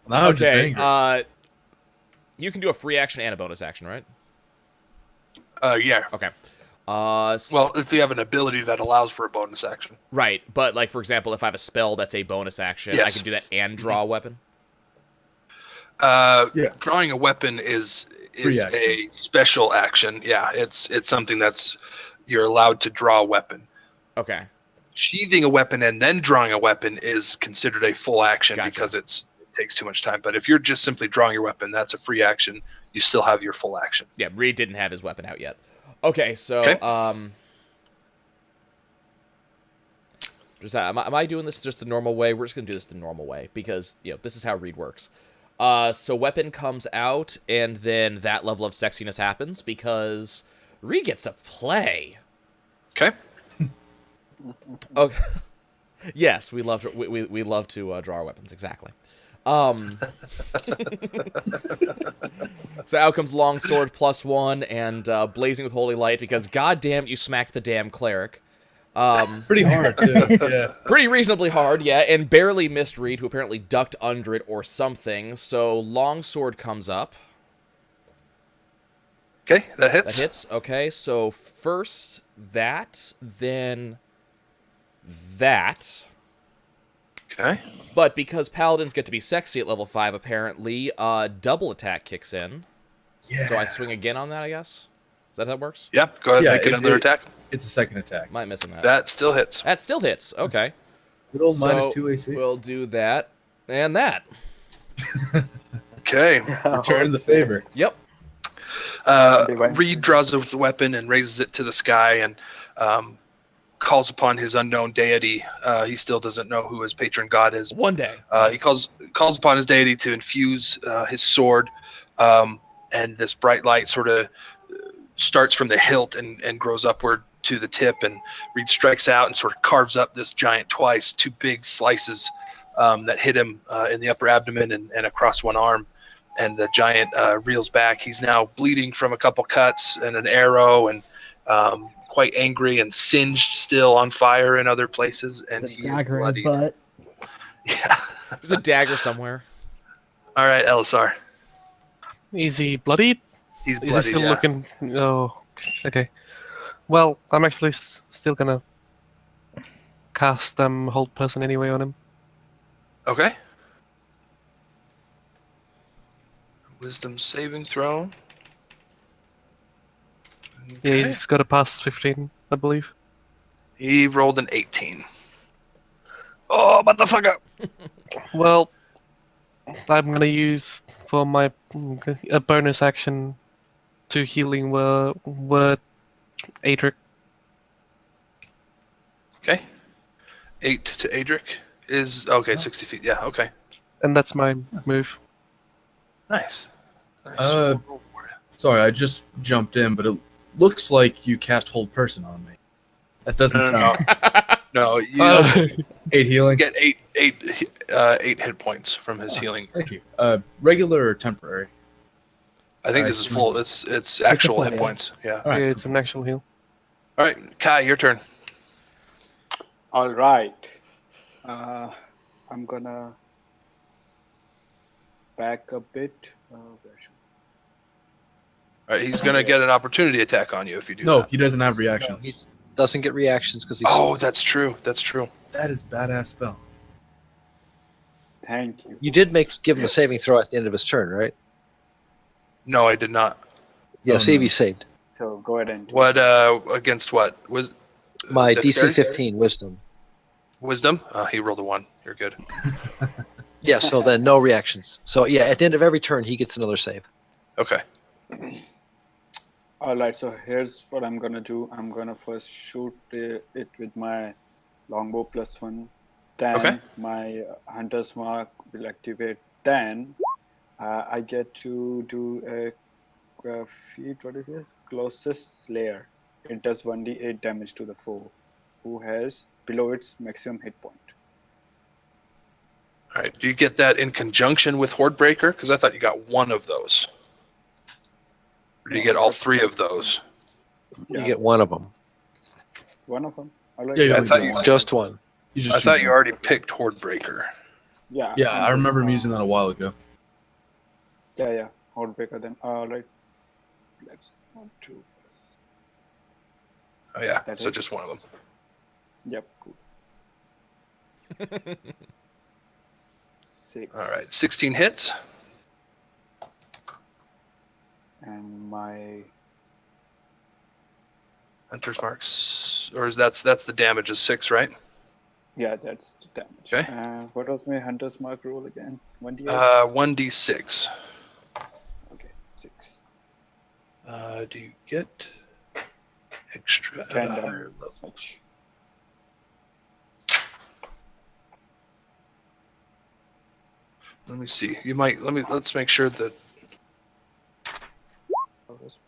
Now I'm just angry. You can do a free action and a bonus action, right? Yeah. Okay. Well, if you have an ability that allows for a bonus action. Right, but like for example, if I have a spell that's a bonus action, I can do that and draw a weapon. Drawing a weapon is a special action. Yeah, it's something that's you're allowed to draw a weapon. Okay. Sheathing a weapon and then drawing a weapon is considered a full action because it takes too much time. But if you're just simply drawing your weapon, that's a free action. You still have your full action. Yeah, Rede didn't have his weapon out yet. Okay, so am I doing this just the normal way? We're just gonna do this the normal way because this is how Rede works. So weapon comes out, and then that level of sexiness happens because Rede gets to play. Okay. Okay. Yes, we love to draw our weapons, exactly. So out comes longsword +1 and blazing with holy light because goddamn you smacked the damn cleric. Pretty hard too. Yeah. Pretty reasonably hard, yeah, and barely missed Rede, who apparently ducked under it or something. So longsword comes up. Okay, that hits. That hits. Okay, so first that, then that. Okay. But because paladins get to be sexy at level 5, apparently, double attack kicks in. Yeah. So I swing again on that, I guess? Is that how it works? Yeah, go ahead and make another attack. It's a second attack. Am I missing that? That still hits. That still hits. Okay. Good old so -2 AC. We'll do that and that. Okay. Return the favor. Yep. Rede draws the weapon and raises it to the sky and calls upon his unknown deity. He still doesn't know who his patron god is. One day. He calls upon his deity to infuse his sword, and this bright light sort of starts from the hilt and grows upward to the tip, and Rede strikes out and sort of carves up this giant twice, 2 big slices that hit him in the upper abdomen and across one arm, and the giant reels back. He's now bleeding from a couple cuts and an arrow, and quite angry and singed still on fire in other places, and he is bloodied. Butt. Yeah. There's a dagger somewhere. All right, Elessar. Is he bloodied? He's bloodied, Is he still looking? Oh, okay. Well, I'm actually still gonna cast Hold Person anyway on him. Okay. Wisdom saving throw. Yeah, he's got to pass 15, I believe. He rolled an 18. Oh, motherfucker! Well, I'm gonna use for my a bonus action to healing word Adrik. Okay. 8 to Adrik is okay. 60 feet. Yeah. Okay. And that's my move. Nice. Nice. Sorry, I just jumped in, but it looks like you cast Hold Person on me. That doesn't sound. No, you 8 healing. get eight hit points from his healing. Thank you. Regular or temporary? I think this is full. It's actual hit points. Yeah. All right, Yeah, it's an actual heal. All right, Kai, your turn. All right. I'm gonna back a bit. Where should All right, he's gonna get an opportunity attack on you if you do. No, that. he doesn't have reactions. He doesn't get reactions because he's. Oh, that's true. That's true. That is badass spell. Thank you. You did give him a saving throw at the end of his turn, right? No, I did not. Yeah, Oh, save no. he saved. So go ahead and do What? Against what? Was My dexterity? DC 15 wisdom. Wisdom? He rolled a 1. You're good. Yeah, so then no reactions. So yeah, at the end of every turn, he gets another save. Okay. All right, so here's what I'm gonna do. I'm gonna first shoot it with my longbow +1. Then Okay. my hunter's mark will activate. Then I get to do a feat. What is this? Closest Slayer. It does 1d8 damage to the foe who has below its maximum hit point. All right. Do you get that in conjunction with Hordebreaker? Because I thought you got one of those. Or do you get all 3 of those? Yeah. You get one of them. One of them. All right. Yeah, I thought you Just one. You just I thought choose you one. already picked Hordebreaker. Yeah. Yeah, I remember him using that a while ago. Yeah. Outbreaker then. Right. Let's 1, 2. Oh yeah, That so hits. just one of them. Yep. Cool. 6. All right, 16 hits. And my Hunter's marks, or that's the damage is 6, right? yeah, that's the damage. Okay. What was my hunter's mark roll again? 1d8. 1d6. Okay, 6. Do you get extra at 10 a higher damage. level? Let me see. You might let's make sure that. Oh, that's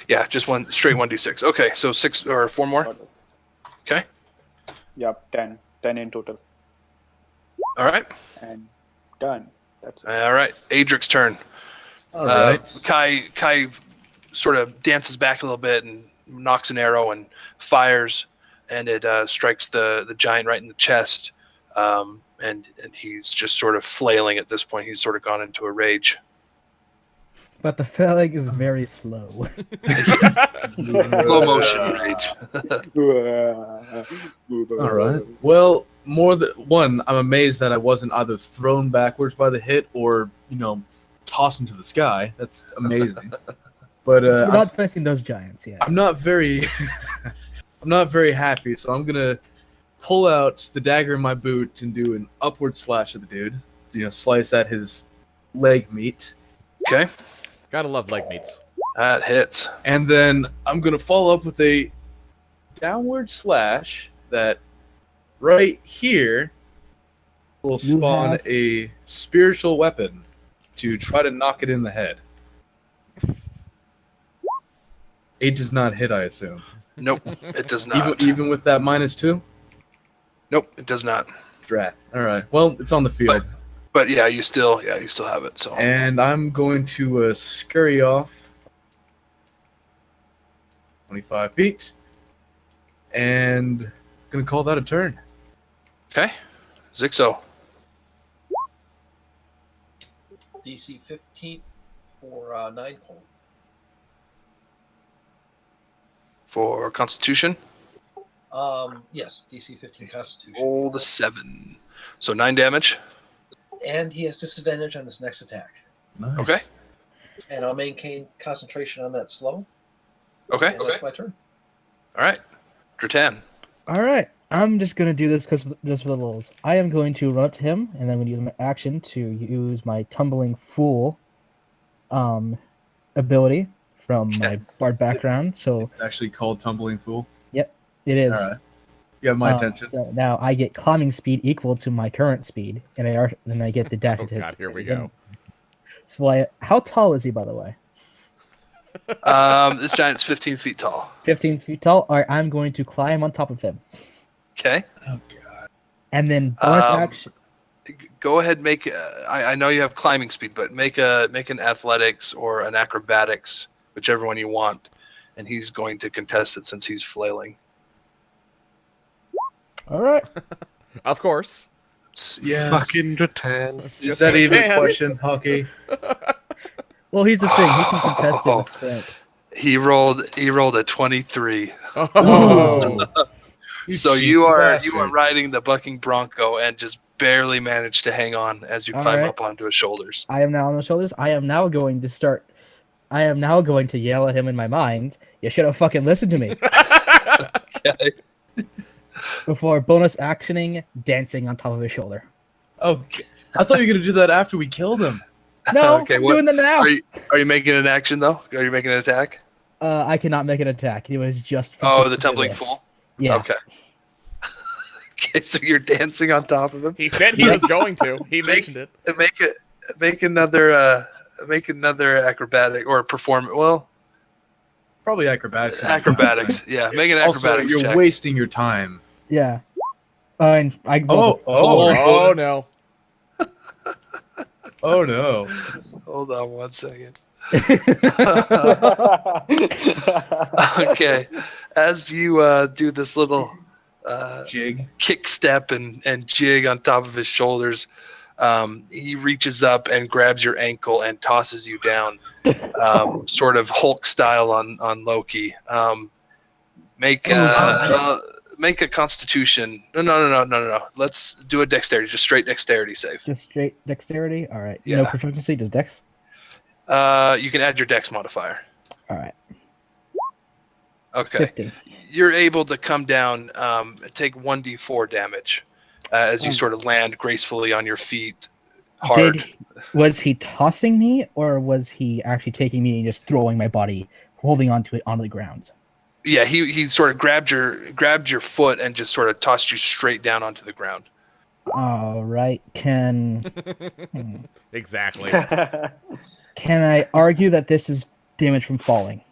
Yeah, just one straight 1d6. Okay, so 6 or 4 more. okay. Okay. Yep, 10. 10 in total. All right. And done. That's it. All right. Adric's turn. All right. Kai sort of dances back a little bit and knocks an arrow and fires, and it strikes the giant right in the chest. And he's just sort of flailing at this point. He's sort of gone into a rage. But the flailing is very slow. Slow motion rage. All right. Well, more than one, I'm amazed that I wasn't either thrown backwards by the hit or, tossed into the sky. That's amazing. But So we're not facing those giants yet. I'm not very, I'm not very happy. So I'm gonna pull out the dagger in my boot and do an upward slash at the dude. Slice at his leg meat. Okay. Gotta love leg meats. That hits. And then I'm going to follow up with a downward slash that right here will spawn have- a spiritual weapon to try to knock it in the head. 8 does not hit, I assume. Nope, it does not. Even with that -2? Nope, it does not. Drat. All right. Well, it's on the field. But yeah, you still have it. So. And I'm going to scurry off 25 feet. And going to call that a turn. Okay. Zixo. DC 15 for 9 cold. For Constitution. Yes, DC 15 Constitution. Roll the 7. So 9 damage. And he has disadvantage on his next attack. Nice. Okay. And I'll maintain concentration on that slow. Okay. And that's my turn. All right. Dretan. All right, I'm just gonna do this just for the lulz. I am going to run up to him, and then I'm gonna use my action to use my tumbling fool, ability from my bard background. So It's actually called Tumbling Fool. it is. All right. You have my attention. So now I get climbing speed equal to my current speed, and then I get the dash Oh attack. god, here we go. So how tall is he, by the way? This giant's 15 feet tall. 15 feet tall. All right, I'm going to climb on top of him, Okay. Oh, God. and then bonus Um, action. Go ahead. Make. I know you have climbing speed, but make an athletics or an acrobatics, whichever one you want, and he's going to contest it since he's flailing. All right. Of course. Yes. Fucking Dretan. Is that even a Dan. question, Hockey? Well, here's the thing. He can contest it with strength. He rolled a 23. Oh. So cheeky you are bastard. riding the bucking bronco and just barely manage to hang on as you All climb right. up onto his shoulders. I am now on the shoulders. I am now going to yell at him in my mind. You should have fucking listened to me. Okay. Before bonus actioning, dancing on top of his shoulder. Oh, I thought you were going to do that after we killed him. No, Okay, I'm what- doing that now. Are you making an action though? Are you making an attack? I cannot make an attack. It was just. Oh, just the to do tumbling this. fool. Yeah. Okay. Okay, so you're dancing on top of him. He said he was going to. He mentioned it. Make another acrobatic or perform. Well, Probably acrobatics. acrobatics. Yeah, make an Also, acrobatics you're check. wasting your time. Yeah. And I. Oh, Oh no. Oh, no. Hold on one second. Okay, as you do this little Jig. kick step and jig on top of his shoulders, he reaches up and grabs your ankle and tosses you down, sort of Hulk style on Loki. Make a Constitution. No. Let's do a Dexterity, just straight Dexterity save. Just straight dexterity. All right. Yeah. No proficiency. Just dex. You can add your Dex modifier. All right. Okay. 50. You're able to come down, take 1d4 damage as you sort of land gracefully on your feet. Hard. Was he tossing me, or was he actually taking me and just throwing my body, holding onto it onto the ground? Yeah, he sort of grabbed your foot and just sort of tossed you straight down onto the ground. All right. Can Exactly. can I argue that this is damage from falling?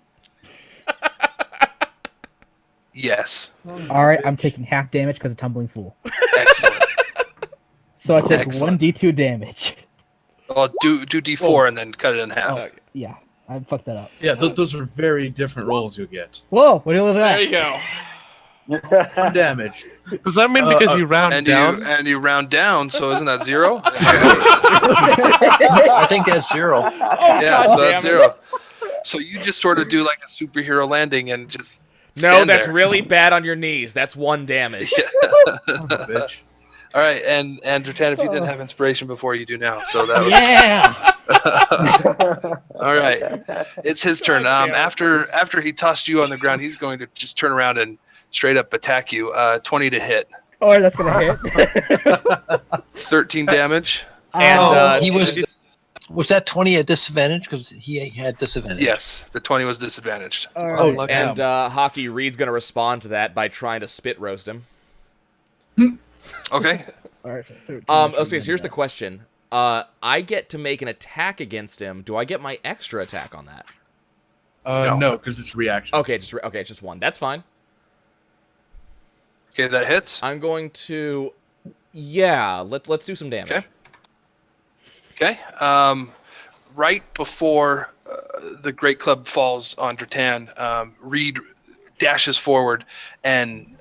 Yes. All right. I'm taking half damage because of tumbling fool. Excellent. So I take Excellent. 1d2 damage. Well, do d4 and then cut it in half. Yeah, I fucked that up. Yeah, those are very different rolls you'll get. Whoa! What do you look at There that? you go. One damage. Does that mean because you round And down? you round down, so isn't that 0? I think that's 0. Oh, Yeah, God so that's damn it. 0. So you just sort of do like a superhero landing and just No, stand that's there. really bad on your knees. That's 1 damage. Yeah. Son of a bitch. All right, and Dretan, if you didn't have inspiration before, you do now. So that was Yeah. all right. It's his turn. God damn it. After he tossed you on the ground, he's going to just turn around and straight up attack you. 20 to hit, Or that's gonna hit. 13 damage. And He was that 20 at disadvantage because he had disadvantage. Yes, the 20 was disadvantaged. All Oh, right. lucky. and Hockey Reed's gonna respond to that by trying to spit roast him. Okay. All right. So 13 Okay, so here's the question. I get to make an attack against him. Do I get my extra attack on that? No, because it's reaction. Okay, it's just 1. That's fine. Okay, that hits. I'm going to, let's do some damage. Okay. Right before the Great Club falls on Dretan, Reed dashes forward and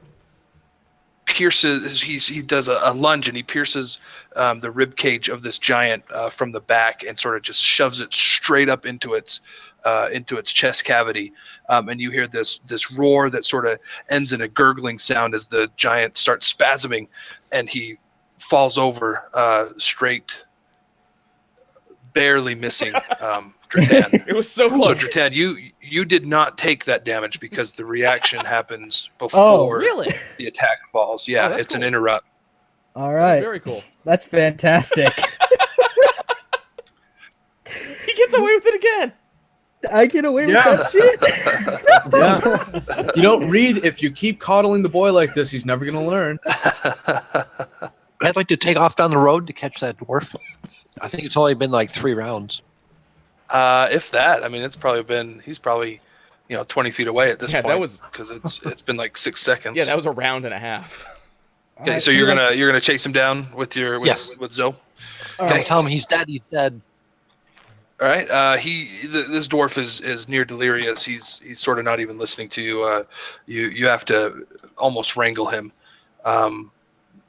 pierces. He does a lunge and he pierces the rib cage of this giant from the back and sort of just shoves it straight up into its chest cavity. And you hear this roar that sort of ends in a gurgling sound as the giant starts spasming, and he falls over straight, barely missing Dretan. It was so So close. Dretan, you did not take that damage because the reaction happens Oh, before Really? the attack falls. Yeah, Oh, that's it's an cool. interrupt. All right. Very cool. That's fantastic. He gets away with it again. I get away with Yeah. that shit. Yeah. You don't read. If you keep coddling the boy like this, he's never gonna learn. I'd like to take off down the road to catch that dwarf. I think it's only been like 3 rounds. If that, I mean, he's probably 20 feet away at this Yeah, point. that was- because it's been like 6 seconds. Yeah, that was a round and a half. Okay, Alright, so you're like- gonna chase him down with Yes. with Zoe. all Okay. right. Tell him he's dead. He's dead. All right. This dwarf is near delirious. He's sort of not even listening to you. You have to almost wrangle him,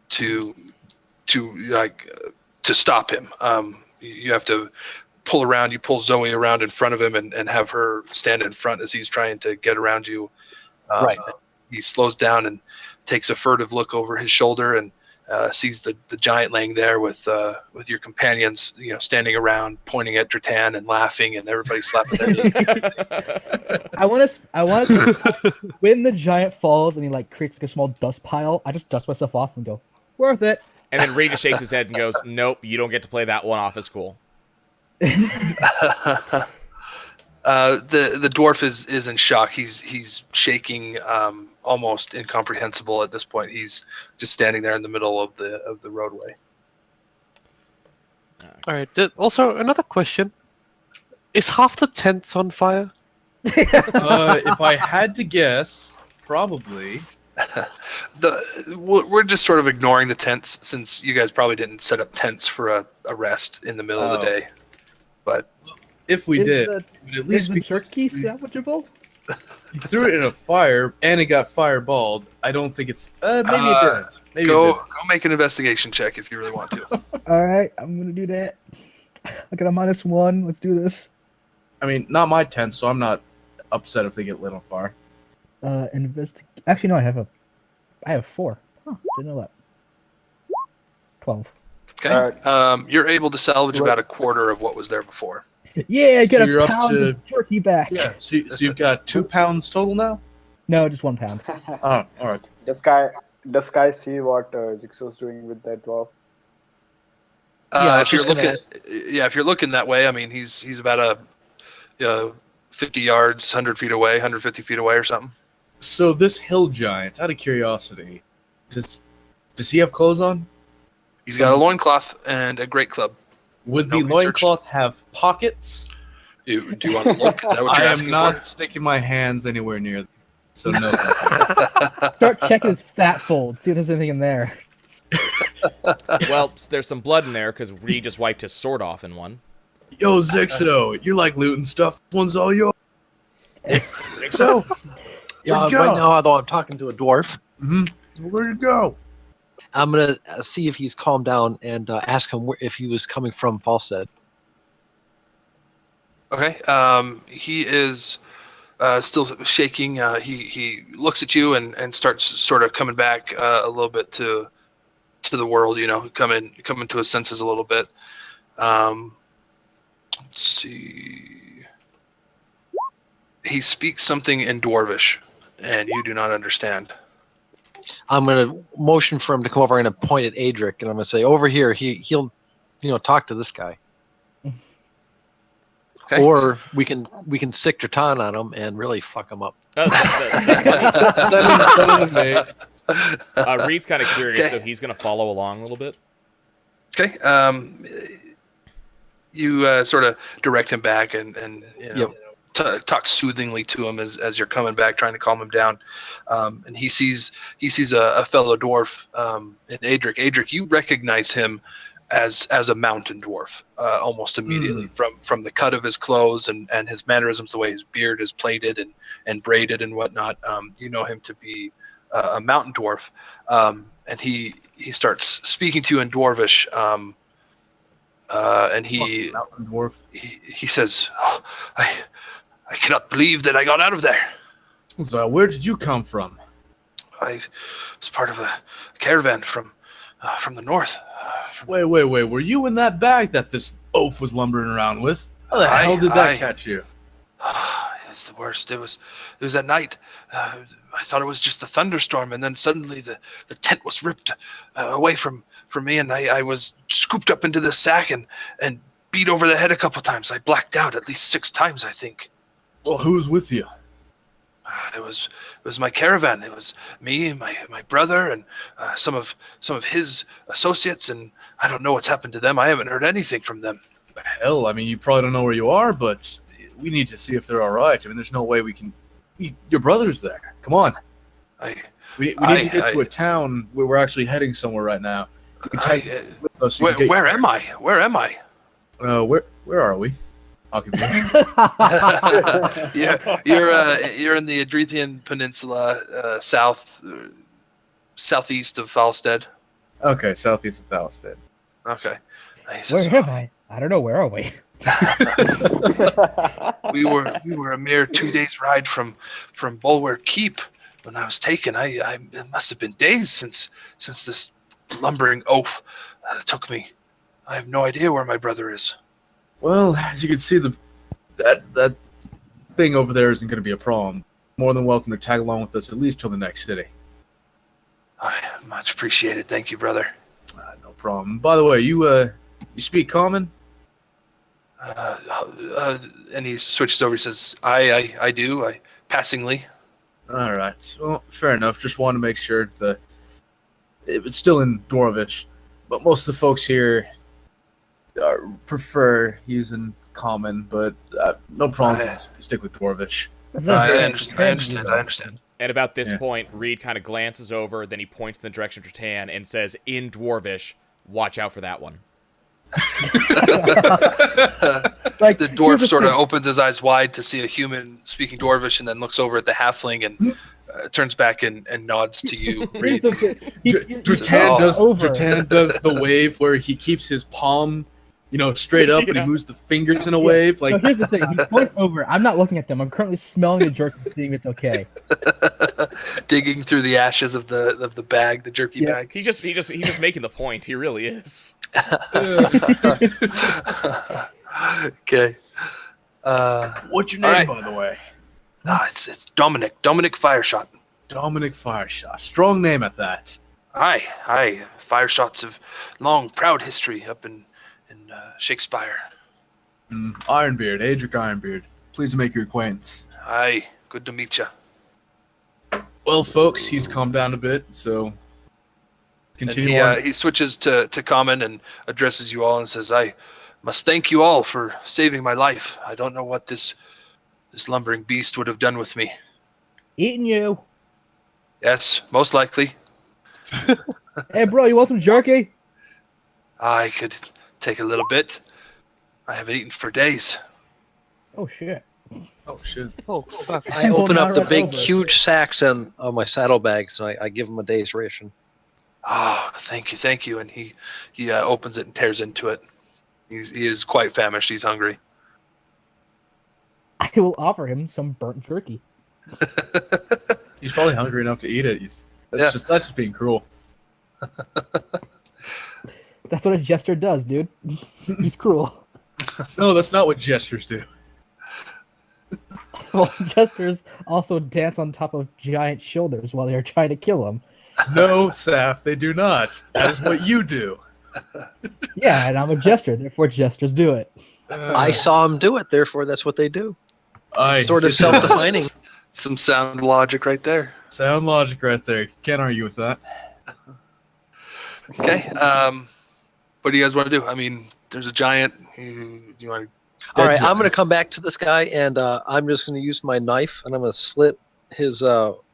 to stop him. You have to pull around. You pull Zoe around in front of him and have her stand in front as he's trying to get around you. Right. He slows down and takes a furtive look over his shoulder and sees the giant laying there with your companions, standing around, pointing at Dretan and laughing, and everybody slapping their knee. I want to when the giant falls and he like creates like a small dust pile. I just dust myself off and go, worth it. And then Reed just shakes his head and goes, "Nope, you don't get to play that one off as cool." The dwarf is in shock. He's shaking, almost incomprehensible at this point. He's just standing there in the middle of the roadway. All right. Also, another question: is half the tents on fire? If I had to guess, probably. We're just sort of ignoring the tents since you guys probably didn't set up tents for a rest in the middle of the Oh. day. But if we Is did, the- it would at Is least the be jerky sandwichable? You threw it in a fire, and it got fireballed. I don't think it's. Maybe it didn't. Maybe it Go didn't. make an investigation check if you really want to. All right, I'm gonna do that. I got a -1. Let's do this. I mean, not my tent, so I'm not upset if they get lit on fire. Actually, no, I have 4. Oh, didn't know that. 12. Okay. You're able to salvage about a quarter of what was there before. Yeah, I get So you're a up pound to- of jerky back. Yeah. So you've got 2 pounds total now. No, just 1 pound. Oh, all right. Does Sky see what Zixo's doing with that dwarf? Yeah, I was If you're just gonna looking, if you're looking that way, I mean, he's about 50 yards, 100 feet away, 150 feet away, or something. So this hill giant, out of curiosity, does he have clothes on? He's got a loincloth and a great club. Would the Nobody loincloth have pockets? Do you want to look? Is that what you're I am asking not for? sticking my hands anywhere near them. So no. Start checking his fat fold. See if there's anything in there. Well, there's some blood in there because Reed just wiped his sword off in one. Yo, Zixo, you're like looting stuff. One's all yours. Zixo, Yeah, Where'd you right go? now, although I'm talking to a dwarf, where'd you go? I'm gonna see if he's calmed down and ask him if he was coming from Falstead. Okay. He is still shaking. He looks at you and starts sort of coming back a little bit to the world. Coming to his senses a little bit. Let's see. He speaks something in Dwarvish, and you do not understand. I'm gonna motion for him to come over and point at Adrik, and I'm gonna say, "Over here, he'll, talk to this guy." Okay. Or we can sick Dretan on him and really fuck him up. Send him to me. Reed's kind of curious, Okay. so he's going to follow along a little bit. Okay. You sort of direct him back and talk soothingly to him as you're coming back, trying to calm him down. And he sees a fellow dwarf in Adrik. Adrik, you recognize him as a mountain dwarf almost immediately from the cut of his clothes and his mannerisms, the way his beard is plaited and braided and whatnot. You know him to be a mountain dwarf. And he starts speaking to you in Dwarvish. And he Mountain dwarf. he says, "Oh, I cannot believe that I got out of there. So where did you come from? I was part of a caravan from the north. Wait. Were you in that bag that this oaf was lumbering around with? How the hell did that catch you? It's the worst. It was at night. I thought it was just a thunderstorm, and then suddenly the tent was ripped away from me, and I was scooped up into this sack and beat over the head a couple times. I blacked out at least 6 times, I think. Well, who's with you? It was my caravan. It was me, my brother, and some of his associates, and I don't know what's happened to them. I haven't heard anything from them. Hell, I mean, you probably don't know where you are, but we need to see if they're all right. I mean, there's no way we can. Your brother's there. Come on. We need to get to a town where we're actually heading somewhere right now. You can take with us. Where am I? Where am I? Where are we? Hockeybeard. You're in the Edrithian Peninsula, southeast of Falstead. Okay, southeast of Falstead. Okay. He says, Where am I? I don't know. Where are we? we were a mere 2 days ride from Bulwer Keep when I was taken. It must have been days since this lumbering oaf took me. I have no idea where my brother is. Well, as you can see, that thing over there isn't going to be a problem. More than welcome to tag along with us at least till the next city. I much appreciated. Thank you, brother. No problem. By the way, you speak common? And he switches over. He says, I do. Passingly. All right. Well, fair enough. Just want to make sure that it's still in Dwarvish, but most of the folks here prefer using common, but no problem. Stick with Dwarvish. I understand. At about this point, Reed kind of glances over, then he points in the direction of Dretan and says, in Dwarvish, watch out for that one. Like, The dwarf here's the sort of thing. opens his eyes wide to see a human speaking Dwarvish, and then looks over at the halfling and turns back and nods to you. Here's the thing. Dretan over. does the wave where he keeps his palm, straight up, but he moves the fingers in a wave. No, Like, here's the thing. He points over. I'm not looking at them. I'm currently smelling the jerky, seeing if it's okay. Digging through the ashes of the bag, the jerky Yeah. bag. He's just making the point. He really is. Okay. what's your All name, right. by the way? It's Dominic. Dominic Fireshot. Dominic Fireshot. Strong name at that. Aye. Fireshots have long, proud history up in Shakespeare. Ironbeard, Adrik Ironbeard. Pleased to make your acquaintance. Aye, good to meet you. Well, folks, he's calmed down a bit, so continue on. He switches to common and addresses you all and says, "I must thank you all for saving my life. I don't know what this lumbering beast would have done with me. Eating you. Yes, most likely. Hey, bro, you want some jerky? I could take a little bit. I haven't eaten for days." Oh, shit. Oh, shit. Oh, fuck. I open up the Right big, over. huge sacks on my saddlebags, and I give him a day's ration. Oh, thank you. And he opens it and tears into it. He is quite famished. He's hungry. I will offer him some burnt jerky. He's probably hungry enough to eat it. That's just being cruel. That's what a jester does, dude. He's cruel. No, that's not what gestures do. Well, jesters also dance on top of giant shoulders while they're trying to kill him. No, Saf, they do not. That is what you do. Yeah, and I'm a jester, therefore jesters do it. I saw him do it, therefore that's what they do. I Sort of self-defining. Some sound logic right there. sound logic right there. Can't argue with that. Okay. What do you guys want to do? I mean, there's a giant. You want to? All right, I'm going to come back to this guy, and I'm just going to use my knife, and I'm going to slit his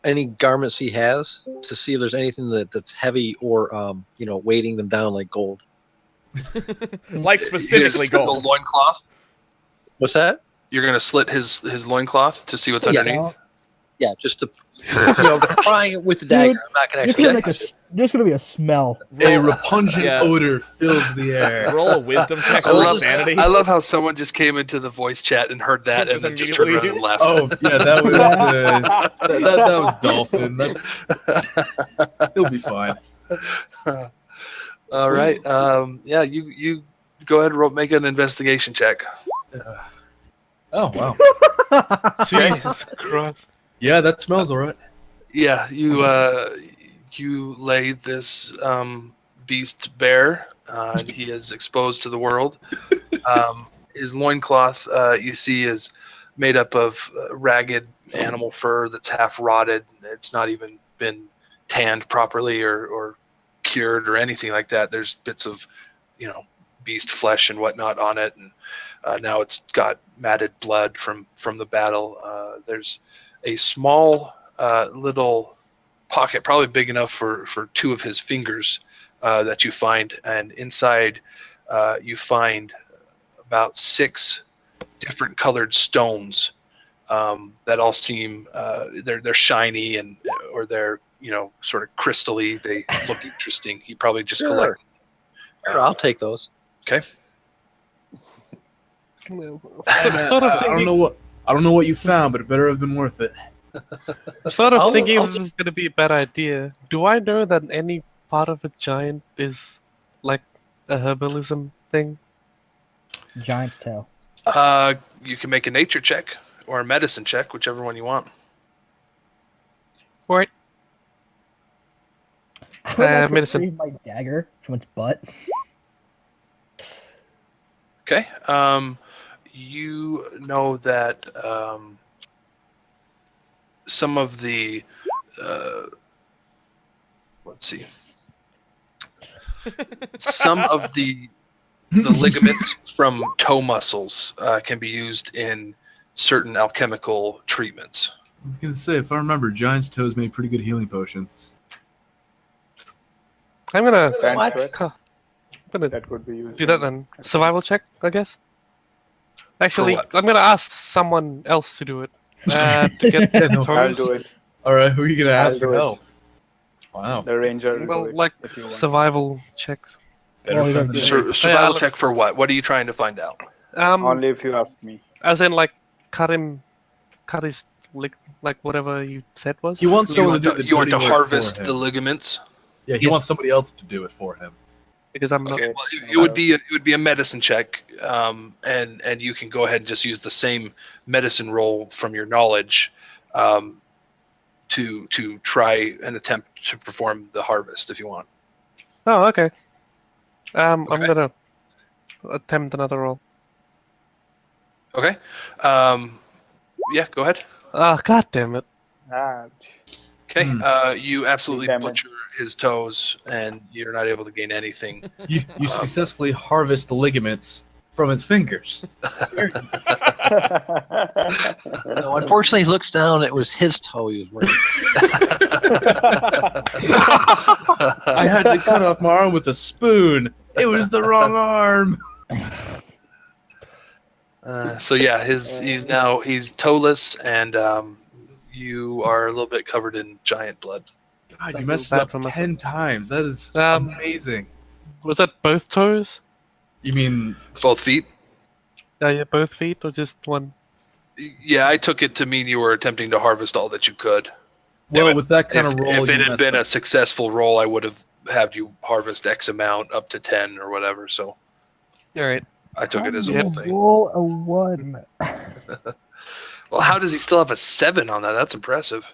any garments he has to see if there's anything that's heavy or weighting them down like gold. Like specifically The gold. loincloth. What's that? You're gonna slit his loincloth to see what's Yeah. underneath. Yeah, just to prying it with the dagger. I'm not going to actually. There's gonna be a smell. A repugnant Yeah. odor fills the air. Roll a wisdom check I for love, insanity. I love how someone just came into the voice chat and heard that and Just then just turned around and immediately- left. Oh, yeah, that was that was Dolphin. He'll be fine. All right. Yeah, you go ahead and make an investigation check. Oh, wow. Jesus Christ. Yeah, that smells all right. Yeah, you lay this beast bare, and he is exposed to the world. His loincloth, you see, is made up of ragged animal fur that's half rotted. It's not even been tanned properly or cured or anything like that. There's bits of, beast flesh and whatnot on it, and now it's got matted blood from the battle. There's a small little pocket, probably big enough for two of his fingers, that you find, and inside you find about 6 different colored stones that all seem they're shiny or they're sort of crystally. They look interesting. He probably just collected. Sure, I'll take those. Okay. Sort of I don't know what you found, but it better have been worth it. Sort of I'll- thinking I'll- this is going to be a bad idea. Do I know that any part of a giant is like a herbalism thing? Giant's tail. You can make a nature check or a medicine check, whichever one you want. Right. I would like to medicine. retrieve my dagger from its butt. Okay. You know that some of the let's see, some of the ligaments from toe muscles can be used in certain alchemical treatments. I was gonna say, if I remember, Giant's Toes made pretty good healing potions. I'm gonna. Giant sweat. gonna That could be used. do that then. Survival check, I guess. Actually, what? I'm gonna ask someone else to do it. To get the No, I'll toes. do it. All right, who are you gonna I'll ask for do it. help? Wow. The ranger. Will Well, do it like if you want. survival checks. Better Well, friend you than don't- me. Survival Yeah, check for what? What are you trying to find out? Only if you ask me. As in like cut his like whatever you said was. He wants You someone want to do to, the you want to dirty work harvest for the him. ligaments. Yeah, he Yes. wants somebody else to do it for him. Because I'm not. Okay, Okay. well, it would be a medicine check, and you can go ahead and just use the same medicine roll from your knowledge, to try and attempt to perform the harvest if you want. Oh, okay. I'm Okay. gonna attempt another roll. Okay. Yeah, go ahead. Ah, god damn it. Ouch. Okay. Hmm. You absolutely Damage. butcher his toes, and you're not able to gain anything. You successfully harvest the ligaments from his fingers. No, unfortunately, he looks down. It was his toe he was wearing. I had to cut off my arm with a spoon. It was the wrong arm. So yeah, he's toeless, and you are a little bit covered in giant blood. God, I you feel messed it bad up for myself. 10 times. That is amazing. Was that both toes? You mean Both feet. Yeah, both feet or just one? Yeah, I took it to mean you were attempting to harvest all that you could. well with that kind of roll? If it you had messed been a up. successful roll, I would have had you harvest X amount up to 10 or whatever. So All right. I took it as a whole thing. Roll a 1. Well, how does he still have a 7 on that? That's impressive.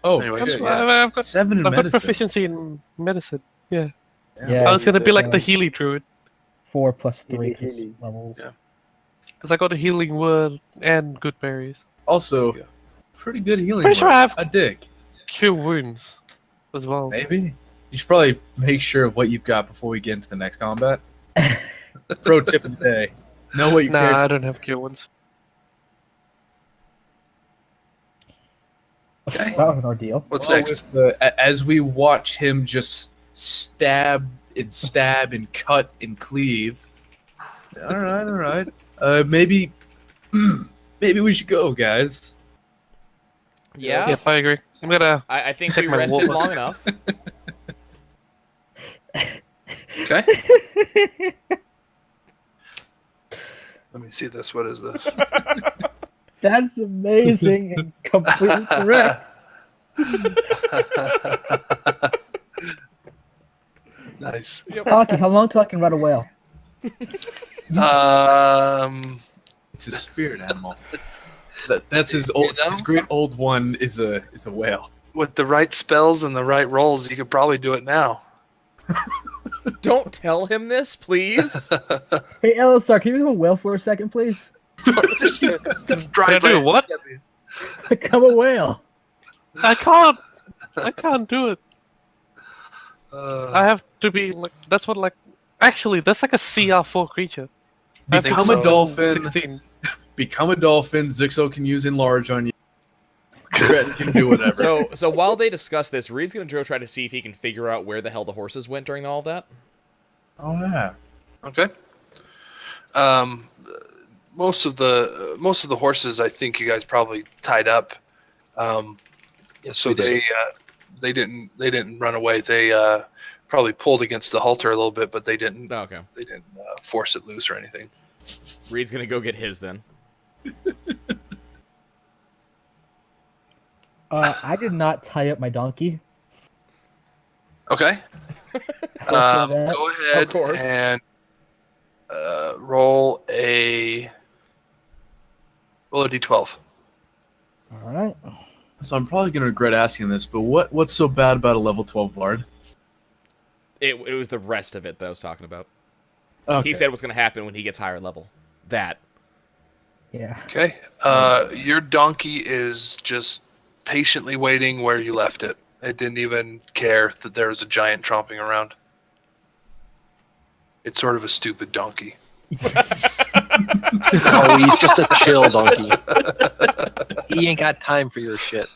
Oh, Anyway, shit, so, yeah. I've got 7 in I've got medicine. proficiency in medicine. Yeah, I was gonna be like the uh, Healy Druid 4 plus 3 'cause Healy. levels. Yeah. because I got a healing word and good berries. Also, Yeah. pretty good healing. Pretty sure word. I have a dig. cure wounds as well. Maybe. You should probably make sure of what you've got before we get into the next combat. Pro tip of the day. Know what you Nah, carry. I don't have cure wounds. Okay. That was an ordeal. What's Well, next? as we watch him just stab and cut and cleave. All right. Maybe we should go, guys. Yeah, Yep, I agree. I'm gonna. I think Check we my rested wolf. long enough. Okay. Let me see this. What is this? That's amazing and completely correct. Nice. Hockey, how long till I can ride a whale? It's his spirit animal. That's his old. You know? His great old one is a whale. With the right spells and the right rolls, you could probably do it now. Don't tell him this, please. Hey, Elessar, can you become a whale for a second, please? That's Can dry I do land. what? Become a whale. I can't. I can't do it. I Uh, have to be like. That's what like. Actually, that's like a CR4 creature. I have to Become be a dolphin. 16. Become a dolphin. Zixo can use enlarge on you. Dretan can do whatever. So while they discuss this, Reed's gonna try to see if he can figure out where the hell the horses went during all of that. Oh yeah. okay. Most of the horses, I think you guys probably tied up. Yes, So we did. they didn't run away. They probably pulled against the halter a little bit, but they didn't Oh, okay. force it loose or anything. Reed's gonna go get his then. I did not tie up my donkey. Okay. I'll say that. Go ahead Of course. and roll a d12. All right. So I'm probably gonna regret asking this, but what's so bad about a level 12 bard? It was the rest of it that I was talking about. Okay. He said what's gonna happen when he gets higher level. That. Yeah. Okay. Your donkey is just patiently waiting where you left it. It didn't even care that there was a giant tromping around. It's sort of a stupid donkey. Oh, he's just a chill donkey. He ain't got time for your shit.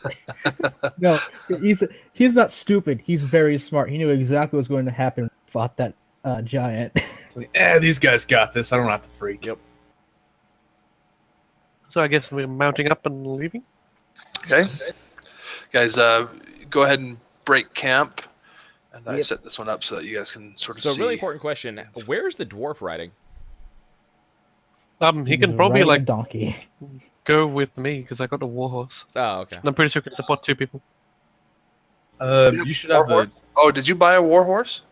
No, he's not stupid. He's very smart. He knew exactly what was going to happen. Fought that giant. These guys got this. I don't have to freak. Yep. So I guess we're mounting up and leaving. Okay. Guys, go ahead and break camp. And I Yep. set this one up so that you guys can sort of So, see. really important question: where's the dwarf riding? He can probably Riding a like donkey. go with me because I got a warhorse. Oh, okay. And I'm pretty sure I can support 2 people. You should have a. Oh, did you buy a war horse?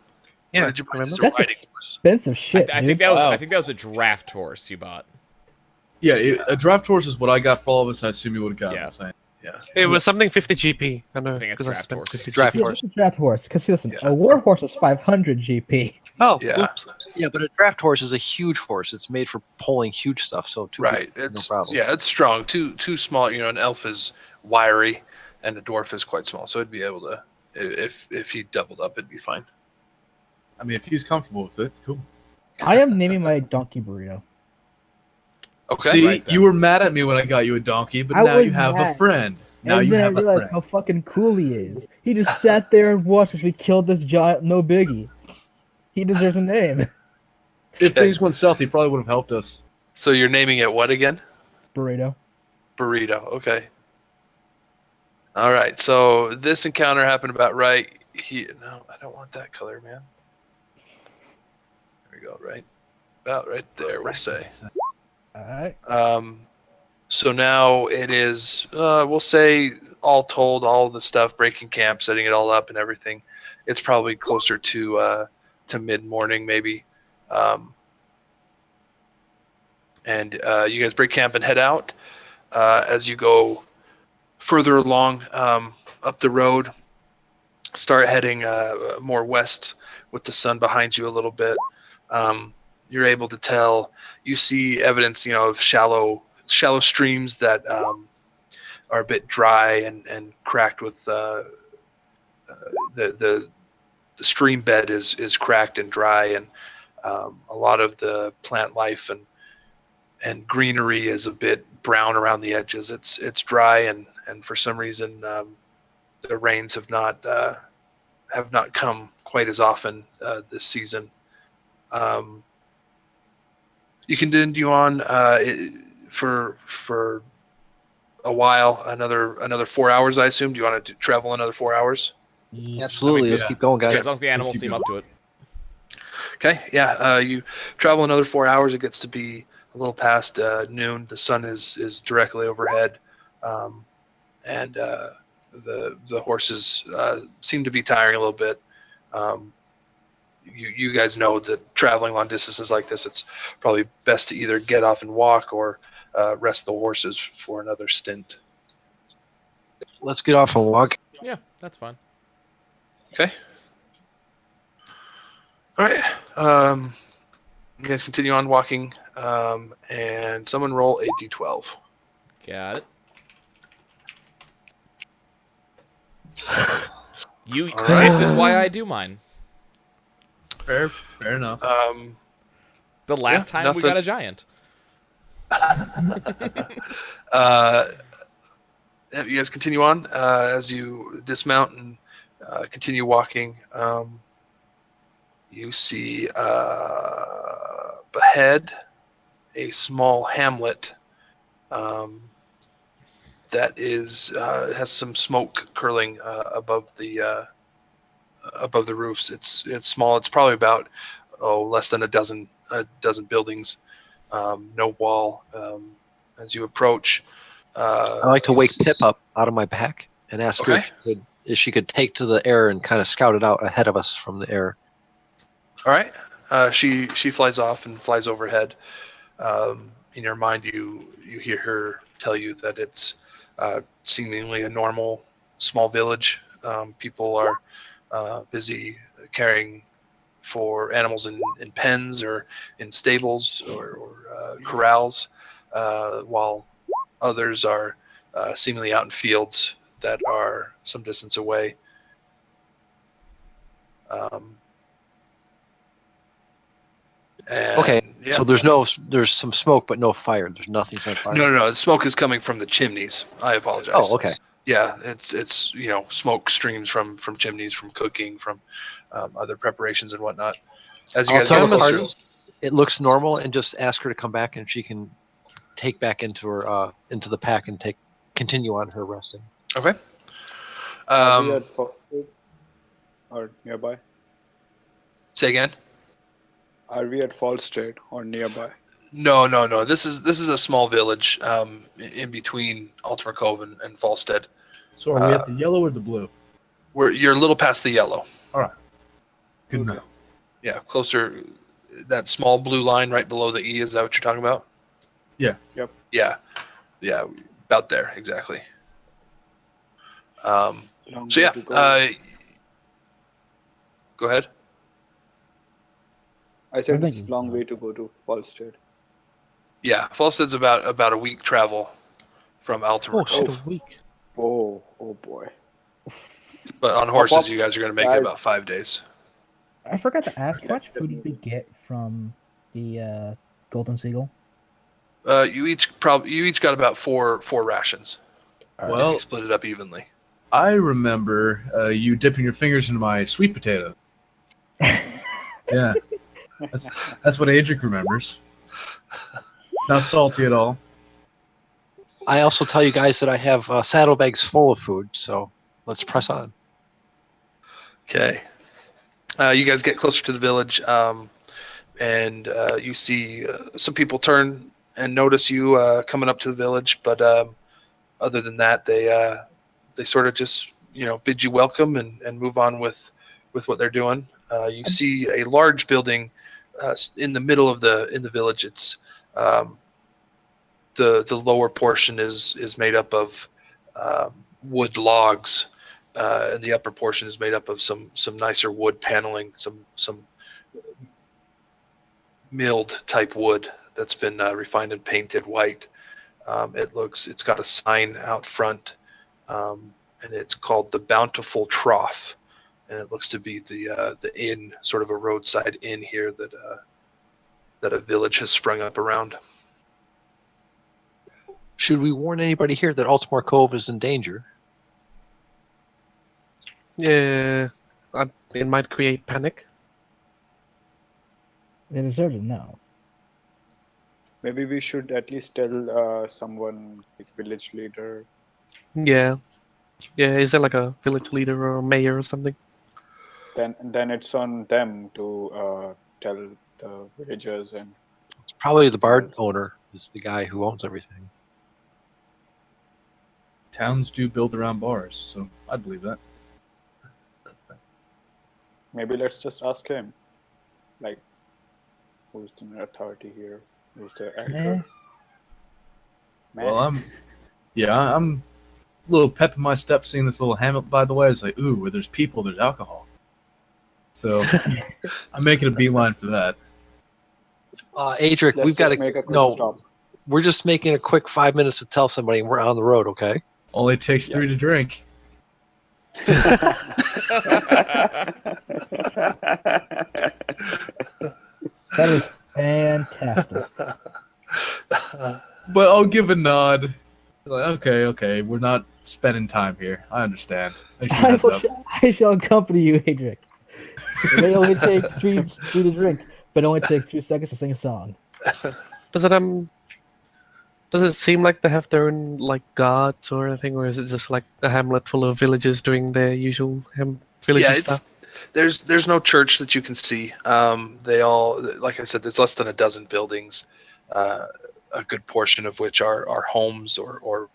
Yeah, Or did you buy remember? just a That's riding horse? expensive shit, I dude. think that was Wow. I think that was a draft horse you bought. Yeah, a draft horse is what I got for all of us. I assume you would have gotten Yeah. the same. Yeah. It was something 50 GP. I know I think it's because I draft spent horse. 50 Draft GP. Yeah, horse. it's a draft horse. Because listen, Yeah. a war horse is 500 GP. Oh, Yeah. oops. Yeah, but a draft horse is a huge horse. It's made for pulling huge stuff. So two Right. people, It's no problem. yeah, it's strong. Too small. You know, an elf is wiry, and a dwarf is quite small. So it'd be able to, if he doubled up, it'd be fine. I mean, if he's comfortable with it, cool. I am naming my donkey burrito. Okay. See, Right then. you were mad at me when I got you a donkey, but I now was you have a mad. friend. Now And you then I have a realized friend. how fucking cool he is. He just sat there and watched as we killed this giant. No biggie. He deserves a name. If things went south, he probably would have helped us. So you're naming it what again? Burrito. Burrito. Okay. All right. So this encounter happened about right. No, I don't want that color, man. There we go. Right. About right there. We'll say. Alright. So now it is. We'll say all told, all the stuff, breaking camp, setting it all up, and everything. It's probably closer to mid morning, maybe. And you guys break camp and head out. As you go further along up the road, start heading more west with the sun behind you a little bit. You're able to tell. You see evidence, of shallow streams that are a bit dry and cracked with the stream bed is cracked and dry, and a lot of the plant life and greenery is a bit brown around the edges. It's dry, and for some reason the rains have not come quite as often this season. You can continue on for a while, another 4 hours, I assume. Do you want to travel another 4 hours? Absolutely. Let's Yeah. keep going, Yeah, guys. as long as the animals keep seem going. up to it. Okay, yeah. You travel another 4 hours. It gets to be a little past noon. The sun is directly overhead, and the horses seem to be tiring a little bit. You guys know that traveling long distances like this, it's probably best to either get off and walk or rest the horses for another stint. Let's get off and walk. Yeah, that's fine. Okay. All right. You guys continue on walking, and someone roll a d12. Got it. You. All right. This is why I do mine. Fair enough. The last time we nothing. got a giant. You guys continue on as you dismount and continue walking. You see ahead a small hamlet that has some smoke curling above the roofs. It's small. It's probably about less than a dozen buildings. No wall. As you approach, I like to wake Pip up out of my back and ask her Okay. if she could take to the air and kind of scout it out ahead of us from the air. All right. She flies off and flies overhead. In your mind, you hear her tell you that it's seemingly a normal small village. People are busy caring for animals in pens or in stables or corrals, while others are seemingly out in fields that are some distance away. Okay, yeah. so there's some smoke, but no fire. There's nothing on fire. No. The smoke is coming from the chimneys. I apologize. Oh, okay. Yeah, it's smoke streams from chimneys, from cooking, from other preparations and whatnot. As you I'll guys tell get the closer. party it looks normal, and just ask her to come back, and she can take back into her into the pack and continue on her resting. Okay. Are we at Fox Street or nearby? Say again. Are we at Fall Street or nearby? No. This is a small village in between Altimer Cove and Falstead. So are we at the yellow or the blue? You're a little past the yellow. All right. Good enough. Yeah, closer. That small blue line right below the E. Is that what you're talking about? Yeah. Yep. Yeah. About there exactly. Long So way yeah. to go. Go ahead. I said I'm it's a thinking- long way to go to Fall Street. Yeah, Falstead's about a week travel from Altimer Oh shit, Cove. a week. Oh boy. But on horses, you guys are going to make it Guys. about 5 days. I forgot to ask, how much food did we get from the Golden Seagull? You each got about four rations. Well, You split it up evenly. I remember you dipping your fingers into my sweet potato. Yeah, that's what Adrik remembers. Not salty at all. I also tell you guys that I have saddlebags full of food, so let's press on. Okay. You guys get closer to the village, and you see some people turn and notice you coming up to the village. But other than that, they sort of just bid you welcome and move on with what they're doing. You see a large building in the middle of the village. It's the lower portion is made up of wood logs. And the upper portion is made up of some nicer wood paneling, some milled type wood that's been refined and painted white. It's got a sign out front, and it's called the Bountiful Trough, and it looks to be the inn, sort of a roadside inn here that a village has sprung up around. Should we warn anybody here that Altamore Cove is in danger? Yeah, it might create panic. They deserve to know. Maybe we should at least tell someone, like village leader. Yeah. Is there like a village leader or a mayor or something? Then it's on them to tell the villagers and. It's probably the Bard owner is the guy who owns everything. Towns do build around bars, so I'd believe that. Maybe let's just ask him, like, who's the authority here? Who's the actor? Well, I'm a little pep in my step seeing this little hamlet. By the way, it's like, ooh, where there's people, there's alcohol. So I'm making a beeline for that. Adrik, Let's we've got just to make a quick no. stop. We're just making a quick 5 minutes to tell somebody, and we're on the road. Okay. Only takes 3 to drink. That is fantastic. But I'll give a nod. Like, okay, we're not spending time here. I understand. Thanks for the heads up. I shall accompany you, Adrik. It may only take three to drink, but it only takes 3 seconds to sing a song. Does it seem like they have their own like gods or anything, or is it just like a hamlet full of villagers doing their usual village stuff? There's no church that you can see. They all, like I said, there's less than a dozen buildings, a good portion of which are homes or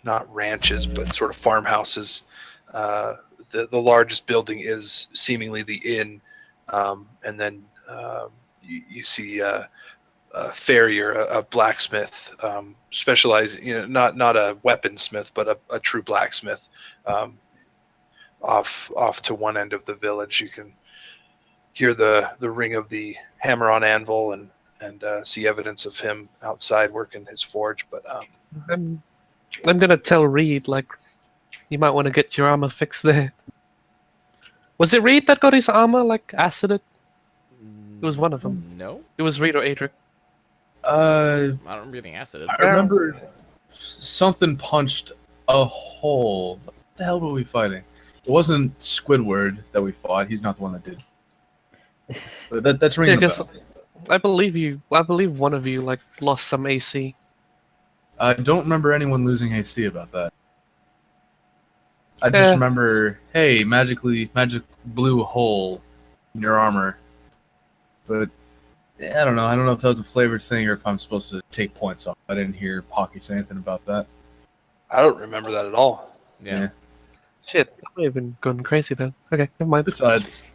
not ranches, but sort of farmhouses. The largest building is seemingly the inn, and then you see a farrier, a blacksmith, specializing, not a weaponsmith, but a true blacksmith. Off to one end of the village, you can hear the ring of the hammer on anvil and see evidence of him outside working his forge. But I'm gonna tell Rede, like, you might want to get your armor fixed there. Was it Rede that got his armor like acided? It was one of them. No, It was Rede or Adrik. I don't remember getting acid. I remember something punched a hole. What the hell were we fighting? It wasn't Squidward that we fought. He's not the one that did. But that's ringing a bell. I believe one of you like lost some AC. I don't remember anyone losing AC about that. I just remember, hey, magic blue hole in your armor. But I don't know. I don't know if that was a flavored thing or if I'm supposed to take points off. I didn't hear Pocky say anything about that. I don't remember that at all. Yeah. Shit, I may have been going crazy then. Okay, never mind. Besides,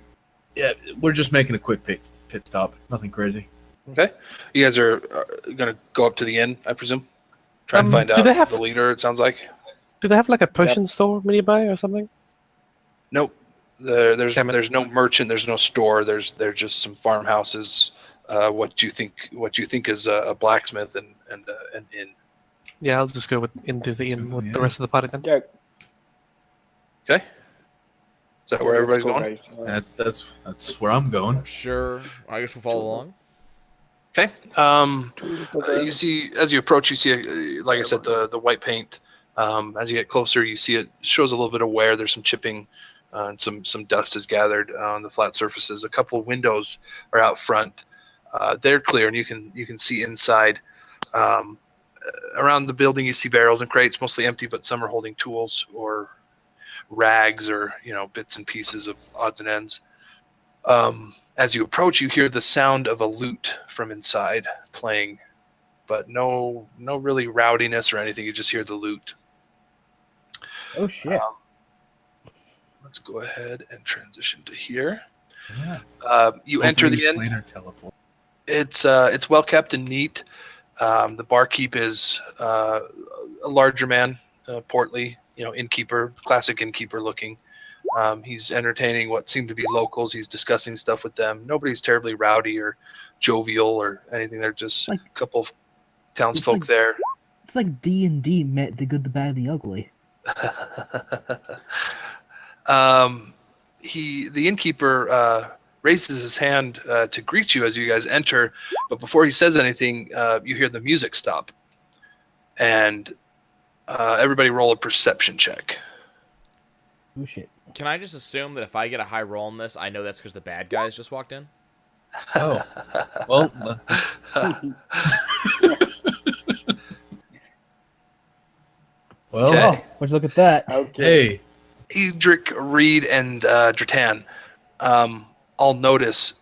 yeah, we're just making a quick pit stop. Nothing crazy. Okay. You guys are going to go up to the inn, I presume? Try and find out the leader, it sounds like. Do they have like a potion store nearby or something? Nope. There's no merchant. There's no store. There's just some farmhouses. What you think is a blacksmith and an inn. Yeah, I'll just go into the inn with the rest of the party then. Yeah. Okay. Is that where everybody's going? That's where I'm going. Sure. I guess we'll follow along. Okay. You see, as you approach, you see, like I said, the white paint. As you get closer, you see it shows a little bit of wear. There's some chipping, and some dust is gathered on the flat surfaces. A couple of windows are out front. They're clear, and you can see inside. Around the building, you see barrels and crates, mostly empty, but some are holding tools or rags or bits and pieces of odds and ends. As you approach, you hear the sound of a lute from inside playing, but no really rowdiness or anything. You just hear the lute. Oh shit! Let's go ahead and transition to here. Yeah. You enter the inn. It's well kept and neat. The barkeep is a larger man, portly, innkeeper, classic innkeeper looking. He's entertaining what seem to be locals. He's discussing stuff with them. Nobody's terribly rowdy or jovial or anything. They're just a couple of townsfolk there. It's like D&D met the good, the bad, the ugly. The innkeeper raises his hand to greet you as you guys enter, but before he says anything, you hear the music stop. And everybody roll a perception check. Oh shit. Can I just assume that if I get a high roll on this, I know that's because the bad guys just walked in? Oh. Well. Well. Okay. Oh, would you look at that? Hey. Adrik, Rede, and Dretan all notice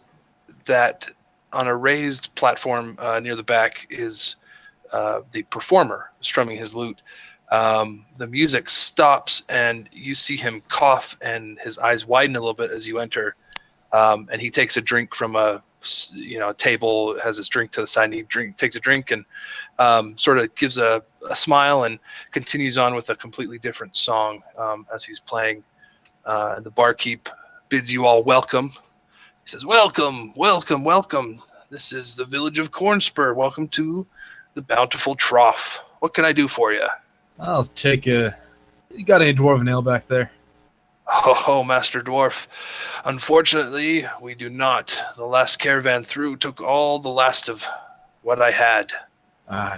that on a raised platform near the back is the performer strumming his lute. The music stops, and you see him cough, and his eyes widen a little bit as you enter. And he takes a drink from a table, has his drink to the side, and he takes a drink and sort of gives a smile and continues on with a completely different song as he's playing. The barkeep bids you all welcome. He says, "Welcome, welcome, welcome. This is the village of Cornspur. Welcome to the Bountiful Trough. What can I do for you?" I'll take you got any dwarven ale back there? Oh, Master Dwarf. Unfortunately, we do not. The last caravan through took all the last of what I had.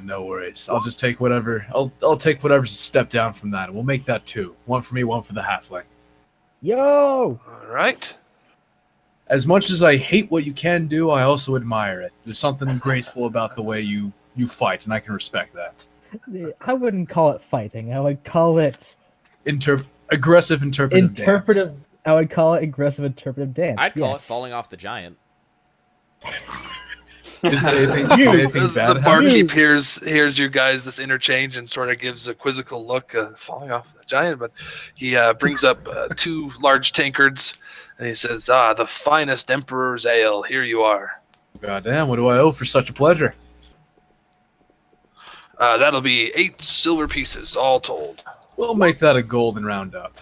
No worries. I'll just take whatever. I'll take whatever's a step down from that. We'll make that two. One for me, one for the halfling. Yo! All right. As much as I hate what you can do, I also admire it. There's something graceful about the way you fight, and I can respect that. I wouldn't call it fighting. I would call it aggressive interpretive dance. I would call it aggressive interpretive dance. I'd call it falling off the giant. Did anything bad the barkeep hears you guys this interchange and sort of gives a quizzical look, falling off the giant. But he brings up two large tankards and he says, "The finest Emperor's ale. Here you are." Goddamn! What do I owe for such a pleasure? That'll be 8 silver pieces, all told. We'll make that a golden roundup.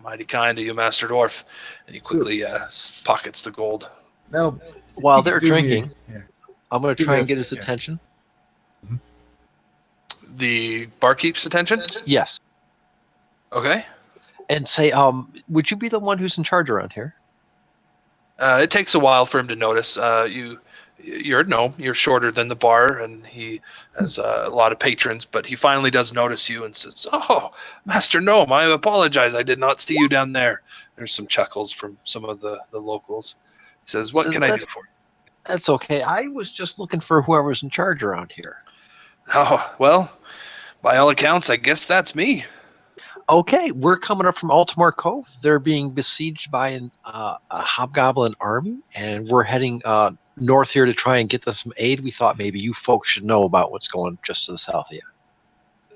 Mighty kind of you, Master Dwarf. And he quickly pockets the gold. Now, while they're drinking, I'm going to try and get his attention. The barkeep's attention? Yes. Okay. And say, would you be the one who's in charge around here? It takes a while for him to notice. you're a gnome. You're shorter than the bar, and he has a lot of patrons. But he finally does notice you and says, "Oh, Master Gnome, I apologize. I did not see you down there." There's some chuckles from some of the locals. He says, "What can I do for you?" That's okay. I was just looking for whoever's in charge around here. Oh, well, by all accounts, I guess that's me. Okay, we're coming up from Altamore Cove. They're being besieged by a hobgoblin army, and we're heading north here to try and get them some aid. We thought maybe you folks should know about what's going just to the south of you.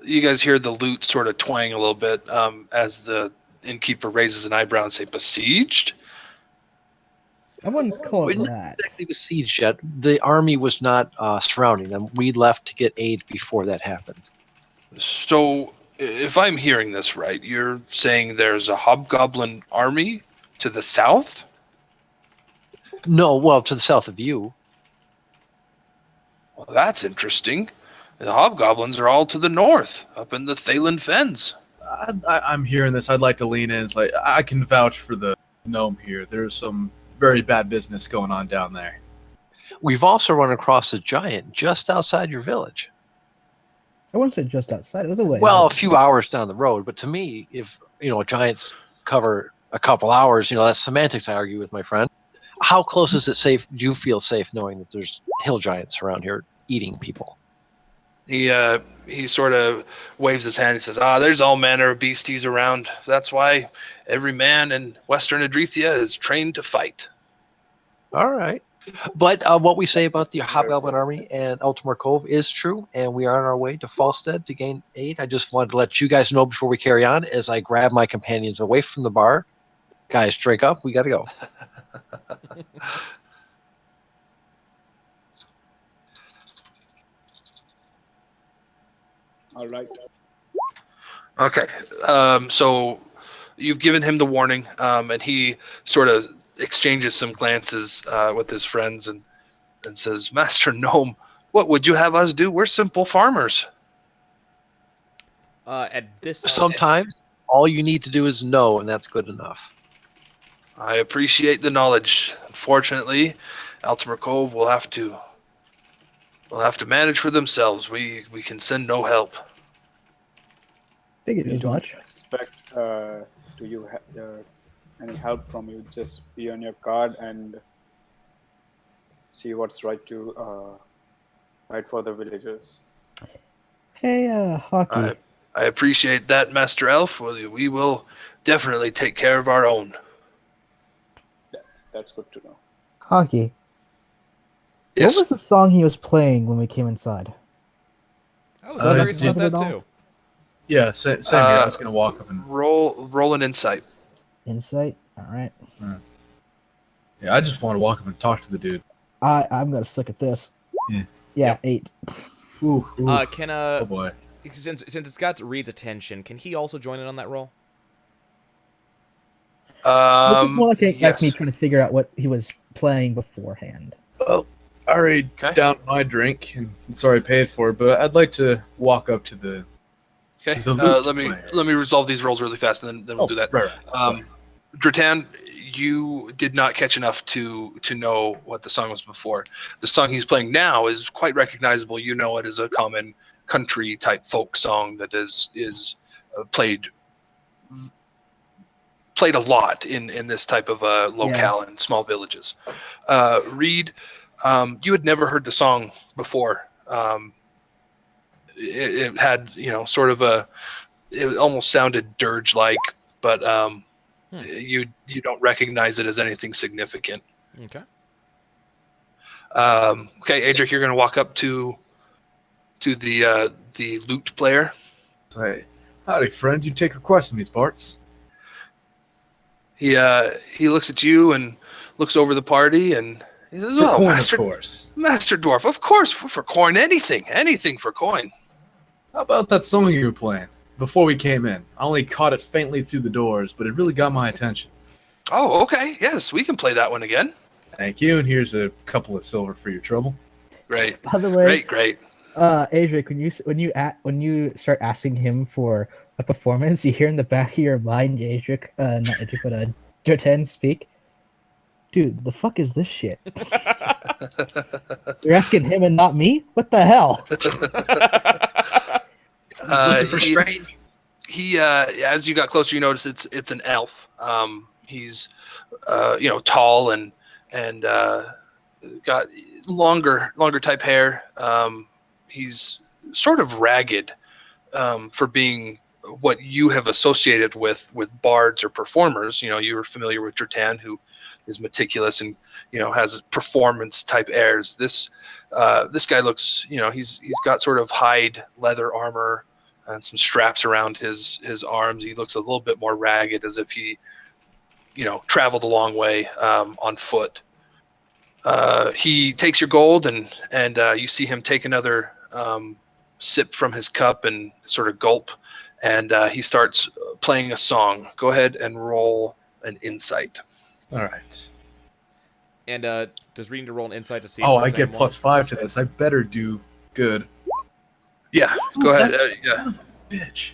You guys hear the lute sort of twang a little bit as the innkeeper raises an eyebrow and say, "Besieged?" I wouldn't call We're it not that. exactly besieged yet. The army was not surrounding them. We left to get aid before that happened. So, if I'm hearing this right, you're saying there's a hobgoblin army to the south? No, well, to the south of you. Well, that's interesting. The hobgoblins are all to the north, up in the Thalen Fens. I'm hearing this. I'd like to lean in. It's like I can vouch for the gnome here. There's some very bad business going on down there. We've also run across a giant just outside your village. I wouldn't say just outside. It was away. Well, a few hours down the road, but to me, if giants cover a couple hours, that's semantics. I argue with my friend. How close is it safe? Do you feel safe knowing that there's hill giants around here eating people? He sort of waves his hand and says, there's all manner of beasties around. That's why every man in Western Edrithia is trained to fight. All right. But what we say about the Hobgoblin Army and Altamore Cove is true, and we are on our way to Falstead to gain aid. I just wanted to let you guys know before we carry on as I grab my companions away from the bar. Guys, drink up. We got to go. All right. Okay. So you've given him the warning, and he sort of exchanges some glances with his friends and says, "Master Gnome, what would you have us do? We're simple farmers." At this Sometimes all you need to do is know, and that's good enough. I appreciate the knowledge. Unfortunately, Altamore Cove will have to manage for themselves. We can send no help. Figured We as don't much. expect any help from you. Just be on your guard and see what's right for the villagers. Hey, Hockey. I appreciate that, Master Elf. We will definitely take care of our own. That's good to know. Hockey. Yes. What was the song he was playing when we came inside? I was curious about that too. Yeah, same here. I was gonna walk up and roll an insight. Insight? Alright. yeah, I just want to walk up and talk to the dude. I'm gonna suck at this. Yeah. Yeah, 8. Ooh. Can oh boy. since it's got Reed's attention, can he also join in on that roll? This is more like yes. me trying to figure out what he was playing beforehand. Well, I already downed my drink, and I'm sorry I paid for it, but I'd like to walk up to the. Okay. the lute Let me resolve these rolls really fast, and then we'll do that. Right. Sorry. Dretan, you did not catch enough to know what the song was before. The song he's playing now is quite recognizable. You know it as a common country type folk song that is played a lot in this type of locale in small villages. Rede, you had never heard the song before. It had sort of it almost sounded dirge like, but you don't recognize it as anything significant. Okay. Okay, Adrik, you're going to walk up to the lute player. Say, howdy, friend. You take requests in these parts. He looks at you and looks over the party and he says, For "Oh, coin, Master, of course. Master Dwarf, of course for coin, anything for coin." How about that song you were playing before we came in? I only caught it faintly through the doors, but it really got my attention. Oh, okay. Yes, we can play that one again. Thank you, and here's a couple of silver for your trouble. Great. By the way, Great. Adrik, when you start asking him for a performance, you hear in the back of your mind, Adrik, not Adrik, but Dretan speak. Dude, the fuck is this shit? You're asking him and not me? What the hell? Looking for strange. He as you got closer, you notice it's an elf. He's tall and got longer type hair. He's sort of ragged for being what you have associated with bards or performers. You were familiar with Dretan, who is meticulous and has performance type airs. This guy looks, he's got sort of hide leather armor and some straps around his arms. He looks a little bit more ragged, as if he traveled a long way on foot. He takes your gold and you see him take another sip from his cup and sort of gulp, and he starts playing a song. Go ahead and roll an insight. All right. And does Reed need to roll an insight to see? Oh, I get +5 to this. I better do good. Yeah, go ahead. Yeah. Son of a bitch.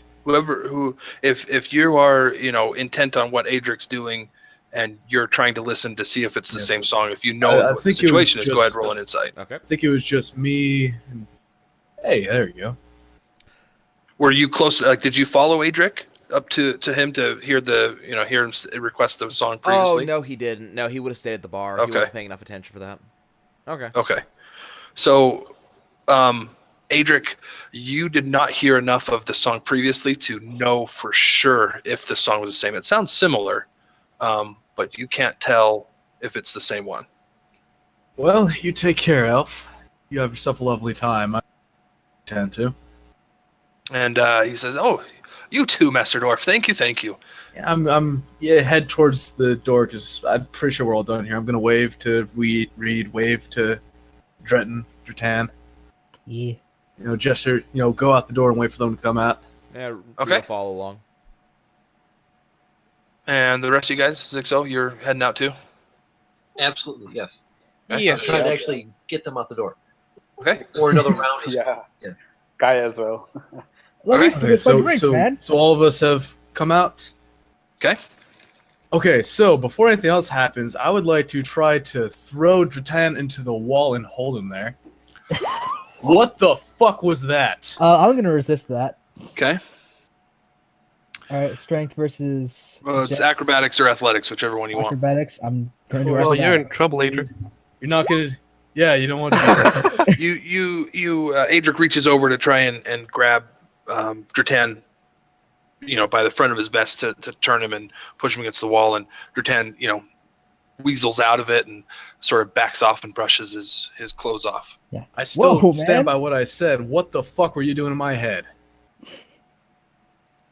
If you are intent on what Adric's doing, and you're trying to listen to see if it's the same song, if you know what the situation is, go ahead and roll an insight. Okay. I think it was just me. Hey, there you go. Were you close? Did you follow Adric up to him to hear hear him request the song previously? Oh no, he didn't. No, he would have stayed at the bar. Okay. He wasn't paying enough attention for that. Okay. Okay. So, Adric, you did not hear enough of the song previously to know for sure if the song was the same. It sounds similar, but you can't tell if it's the same one. Well, you take care, Elf. You have yourself a lovely time. I tend to. And he says, "Oh, you too, Master Dwarf. Thank you." Yeah, I'm head towards the door because I'm pretty sure we're all done here. I'm gonna wave to Reed, wave to Dretan. Yeah. Gesture. Go out the door and wait for them to come out. Yeah. Okay. Follow along. And the rest of you guys, Zixo, you're heading out too? Absolutely, yes. Okay. Yeah. I'm trying to actually get them out the door. Okay. Or another round. Yeah. Guy as well. Okay, so all of us have come out. Okay. Okay, so before anything else happens, I would like to try to throw Dretan into the wall and hold him there. What the fuck was that? I'm gonna resist that. Okay. All right, strength versus. Well, it's acrobatics or athletics, whichever one you want. Acrobatics. I'm going to. Well, you're in trouble, Adric. You're not gonna. Yeah, you don't want to. Adric reaches over to try and grab Dretan, by the front of his vest to turn him and push him against the wall, and Dretan, weasels out of it and sort of backs off and brushes his clothes off. Yeah. I still Whoa, stand man. by what I said. What the fuck were you doing in my head?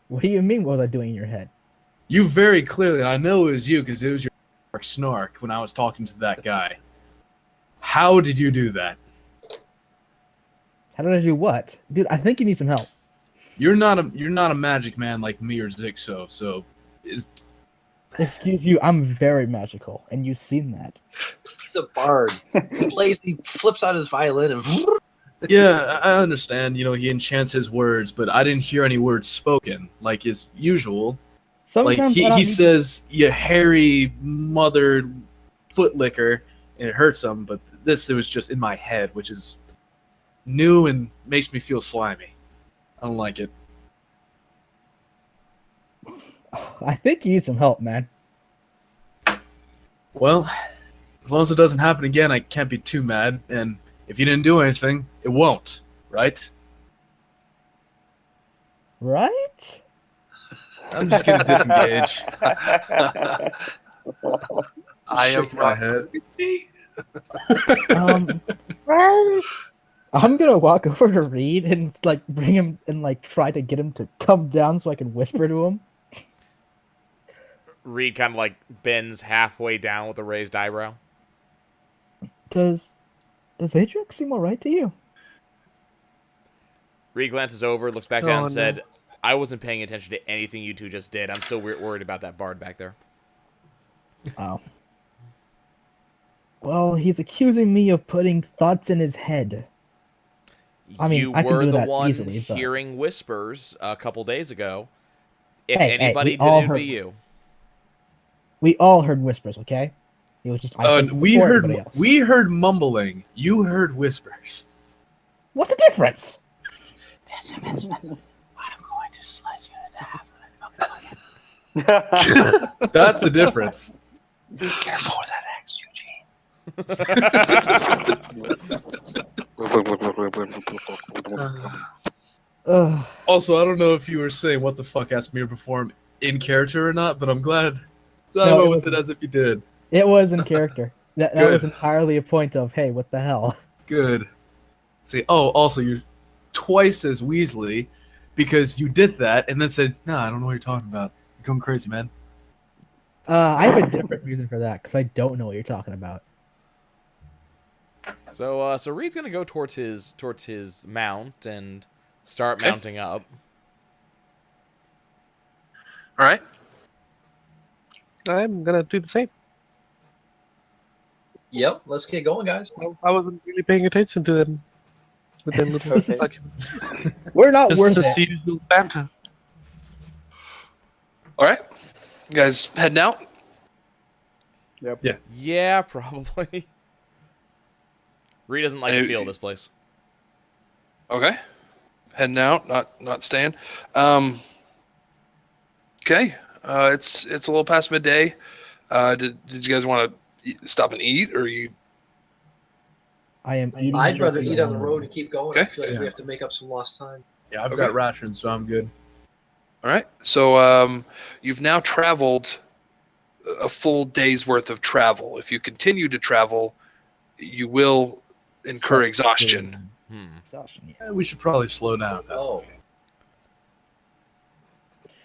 What do you mean? What was I doing in your head? You very clearly, and I know it was you because it was your snark when I was talking to that guy. How did you do that? How did I do what, dude? I think you need some help. You're not a magic man like me or Zixo, so Excuse you, I'm very magical, and you've seen that. The bard. He flips out his violin and. Yeah, I understand. He enchants his words, but I didn't hear any words spoken like his usual. Sometimes he says, "You hairy mother foot licker," and it hurts him. But it was just in my head, which is new and makes me feel slimy. I don't like it. I think you need some help, man. Well, as long as it doesn't happen again, I can't be too mad. And if you didn't do anything, it won't, right? Right? I'm just gonna disengage. I am Shake my head. I'm gonna walk over to Reed and bring him and try to get him to come down so I can whisper to him. Reed kind of bends halfway down with a raised eyebrow. Does Adric seem alright to you? Reed glances over, looks back down, and no. said, "I wasn't paying attention to anything you two just did. I'm still worried about that bard back there." Oh. Well, he's accusing me of putting thoughts in his head. I mean, you I can were do the that one easily, but- hearing whispers a couple days ago. If Hey, anybody we did, all it'd heard- be you. We all heard whispers, okay? It was just we heard mumbling. You heard whispers. What's the difference? I'm going to slice you in half. That's the difference. Be careful with that axe, Ugh. Also, I don't know if you were saying what the fuck asked me to perform in character or not, but I'm glad I No, went it with wasn't. it as if you did. It was in character. That Good. was entirely a point of, hey, what the hell? Good. See, also you're twice as Weasley because you did that and then said, "Nah, I don't know what you're talking about. You're going crazy, man." I have a different reason for that because I don't know what you're talking about. So Reed's gonna go towards his mount and start mounting up. All right. I'm gonna do the same. Yep, let's get going, guys. I wasn't really paying attention to them with them little Okay. documents. We're not Just worth the it. usual banter. All right. You guys heading out? Yep. Yeah. Yeah, probably. Reed doesn't like the feel of this place. Okay. Heading out, not staying. Okay. It's a little past midday. Did you guys want to stop and eat, or you? I am eating. I'd rather jerky eat on the alone. road and keep going. Okay. I feel like Yeah. we have to make up some lost time. Yeah, I've Okay. got rations, so I'm good. All right. So you've now traveled a full day's worth of travel. If you continue to travel, you will incur exhaustion. Exhaustion, yeah. We should probably slow down. If that's Oh. the case.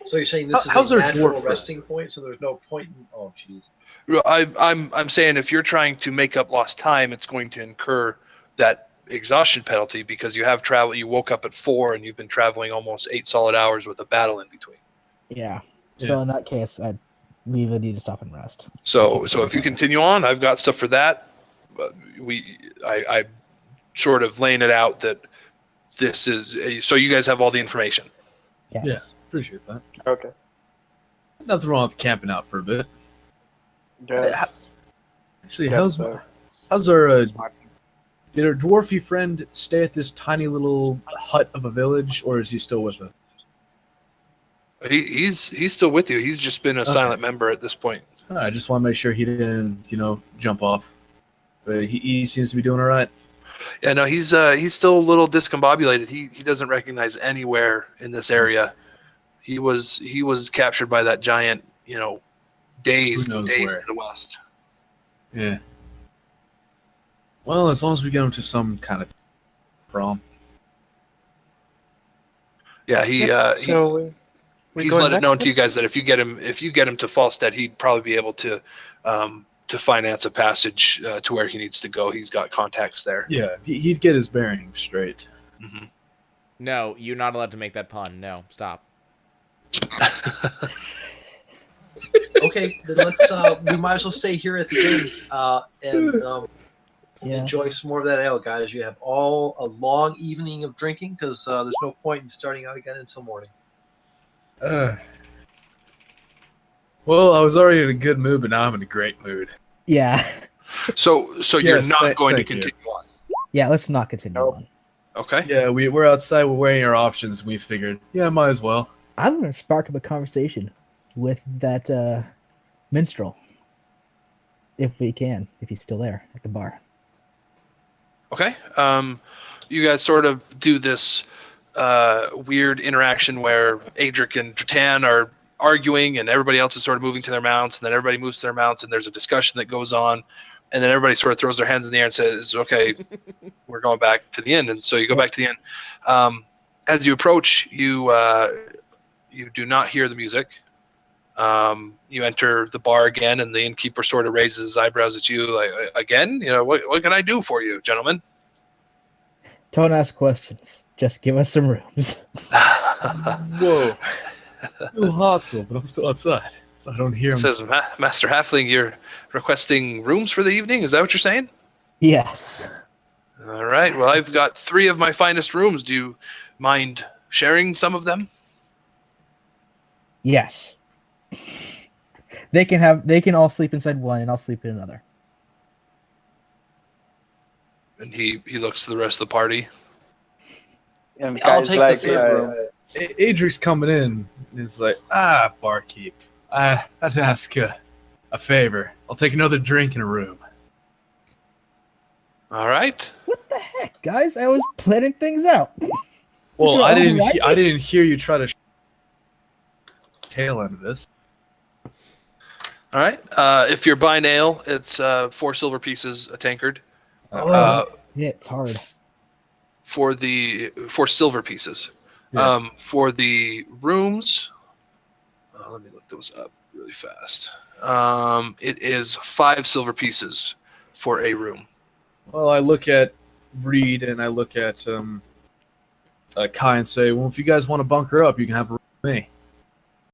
So you're saying this How's is a our natural dwarf resting point, so there's no point in... Oh, jeez. Well, I'm saying if you're trying to make up lost time, it's going to incur that exhaustion penalty because you have travel. You woke up at 4 and you've been traveling almost 8 solid hours with a battle in between. Yeah. So in that case, we would need to stop and rest. So if you continue on, I've got stuff for that. But I sort of laying it out that this is so you guys have all the information. Yes. Yeah. Appreciate that. Okay. Nothing wrong with camping out for a bit. Yes. Actually, That's, how's our smart. did our dwarfy friend stay at this tiny little hut of a village, or is he still with us? He's still with you. He's just been a silent member at this point. I just want to make sure he didn't, jump off. But he seems to be doing all right. Yeah, no, he's still a little discombobulated. He doesn't recognize anywhere in this area. He was captured by that giant, days Who knows to where. the west. Yeah. Well, as long as we get him to some kind of prom. Yeah, he's let it known to you guys that if you get him to Falstead, he'd probably be able to finance a passage to where he needs to go. He's got contacts there. Yeah, he'd get his bearings straight. Mm-hmm. No, you're not allowed to make that pun. No, stop. Okay, then let's. We might as well stay here at the inn and enjoy some more of that ale, guys. You have all a long evening of drinking because there's no point in starting out again until morning. Well, I was already in a good mood, but now I'm in a great mood. Yeah. So you're Yes, not going to thank you. continue on. Yeah, let's not continue on. Okay. Yeah, we're outside, we're weighing our options, and we figured, yeah, might as well. I'm going to spark up a conversation with that minstrel. If he's still there at the bar. Okay. You guys sort of do this weird interaction where Adrik and Dretan are arguing and everybody else is sort of moving to their mounts, and then everybody moves to their mounts and there's a discussion that goes on, and then everybody sort of throws their hands in the air and says, okay, we're going back to the inn. And so you go back to the inn. As you approach, you do not hear the music. You enter the bar again, and the innkeeper sort of raises his eyebrows at you, like, again? What can I do for you, gentlemen? Don't ask questions. Just give us some rooms. Whoa. A little hostile, but I'm still outside, so I don't hear him. Says, Master Halfling, you're requesting rooms for the evening? Is that what you're saying? Yes. All right. Well, I've got 3 of my finest rooms. Do you mind sharing some of them? Yes. They can all sleep inside one, and I'll sleep in another. And he looks to the rest of the party. And I'll guys take like, the third room. Adric's coming in. And he's like, barkeep. I'd ask a favor. I'll take another drink in a room. All right. What the heck, guys? I was planning things out. Well, I didn't override me? I didn't hear you try to tail end of this. All right. If you're buying ale, it's 4 silver pieces a tankard. Yeah, it's hard. For 4 silver pieces. Yeah. For the rooms, let me look those up really fast. It is 5 silver pieces for a room. Well, I look at Rede and I look at Kai and say, well, if you guys want to bunker up, you can have a room with me.